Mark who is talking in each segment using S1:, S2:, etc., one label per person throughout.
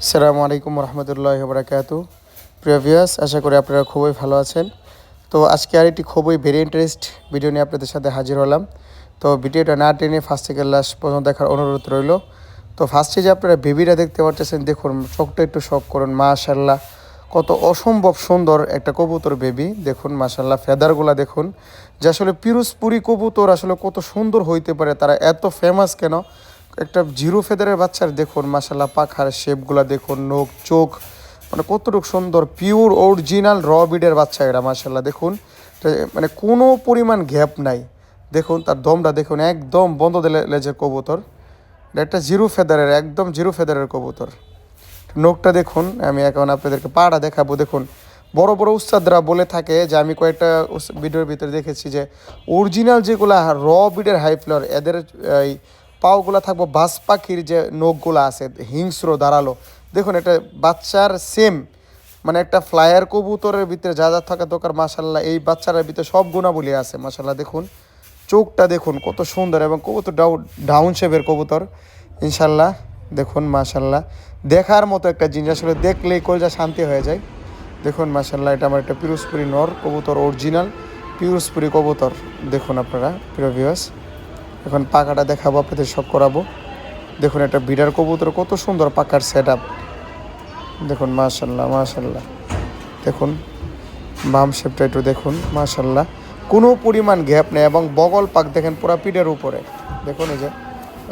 S1: আসসালামু আলাইকুম রহমতুল্লাহি ওয়া বারাকাতু। প্রিয় ভিউয়ার্স, আশা করি আপনারা খুবই ভালো আছেন। তো আজকে আরেকটি খুবই ভেরি ইন্টারেস্ট ভিডিও নিয়ে আপনাদের সাথে হাজির হলাম। তো ভিডিওটা না টেনে ফার্স্ট থেকে লাস্ট পর্যন্ত দেখার অনুরোধ রইল। তো ফার্স্টে যে আপনারা বেবিটা দেখতে পাচ্ছেন, দেখুন চোখটা একটু শখ করুন। মাশাল্লাহ, কত অসম্ভব সুন্দর একটা কবুতর বেবি। দেখুন মাশাল্লাহ, ফেদারগুলা দেখুন, যে আসলে পিরোজপুরি কবুতর আসলে কত সুন্দর হইতে পারে, তারা এত ফেমাস কেন। একটা জিরো ফেদারের বাচ্চার দেখুন মাশাল্লাহ, পাখার শেপগুলা দেখুন, নখ চোখ মানে কতটুকু সুন্দর, পিওর অরিজিনাল র বিডের বাচ্চা এরা মাশাল্লাহ। দেখুন মানে কোনো পরিমাণ গ্যাপ নাই। দেখুন তার দমটা দেখুন, একদম বন্ধ লেজের কবুতর। এটা একটা জিরো ফেদারের, একদম জিরো ফেদারের কবুতর। নখটা দেখুন, আমি এখন আপনাদেরকে পাড়া দেখাবো। দেখুন বড় বড় উস্তাদরা বলে থাকে, যে আমি কয়েকটা ভিডিওর ভিতরে দেখেছি, যে অরিজিনাল যেগুলা র বিডের হাই ফ্লাওয়ার, এদের এই পাওগুলা থাকবো বাজ পাখির যে নখগুলো আছে হিংস্র দাঁড়ালো। দেখুন এটা বাচ্চার সেম, মানে একটা ফ্লায়ার কবুতরের ভিতরে যা যা থাকা দরকার মাশাল্লাহ, এই বাচ্চার ভিতরে সব গুণাবলী আছে মাশাল্লাহ। দেখুন চোখটা দেখুন কত সুন্দর, এবং কবুতর ডাউন শেপের কবুতর ইনশাল্লাহ। দেখুন মাশাল্লাহ, দেখার মতো একটা জিনিস, আসলে দেখলেই কলজা শান্তি হয়ে যায়। দেখুন মাশাল্লাহ, এটা আমার একটা পিরোজপুরি নর কবুতর, অরিজিনাল পিরোজপুরি কবুতর। দেখুন আপনারা প্রিয় ভিউয়ার্স, এখন পাখাটা দেখাবো, আপনাদের শখ করাবো। দেখুন একটা বিডার কবুতর, কত সুন্দর পাখার সেট আপ। দেখুন মাশাল্লাহ মাশাল্লাহ, দেখুন বাম শেপটা একটু দেখুন মাশাল্লাহ, কোনো পরিমাণ গ্যাপ নেই, এবং বগল পাক দেখেন পুরা পিঠের উপরে। দেখুন এই যে,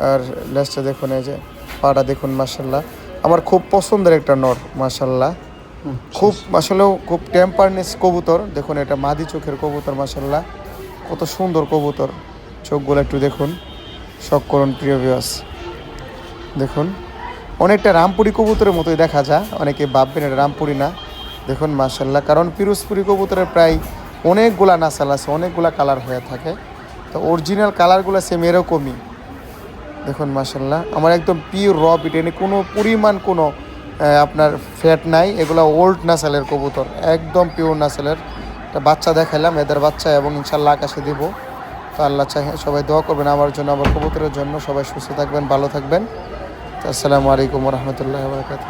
S1: আর লেজটা দেখুন, এই যে পাটা দেখুন মাশাল্লাহ, আমার খুব পছন্দের একটা নর মাশাল্লাহ। খুব আসলেও খুব টেম্পারনেস কবুতর। দেখুন এটা মাদি চোখের কবুতর মাশাল্লাহ, কত সুন্দর কবুতর। চোখগুলো একটু দেখুন, শখ করুন প্রিয় ভিউয়ার্স। দেখুন অনেকটা রামপুরি কবুতরের মতোই দেখা যায়, অনেকে ভাববেন এটা রামপুরি না। দেখুন মাশাল্লাহ, কারণ পিরোজপুরি কবুতরের প্রায় অনেকগুলা নাসাল আছে, অনেকগুলা কালার হয়ে থাকে, তো অরিজিনাল কালারগুলো সেম এরকমই। দেখুন মাশাল্লাহ, আমার একদম পিওর র বিট, এনে কোনো পরিমাণ কোনো আপনার ফ্যাট নাই। এগুলো ওল্ড নাসালের কবুতর, একদম পিওর নাসালের। একটা বাচ্চা দেখাইলাম, এদের বাচ্চা, এবং ইনশাল্লাহ আকাশে দিব। তো আল্লাহ চাই সবাই দোয়া করবেন আমার জন্য, আমার কবুতরের জন্য। সবাই সুস্থ থাকবেন, ভালো থাকবেন। তো আসসালামু আলাইকুম রহমতুল্লাহ বারকাত।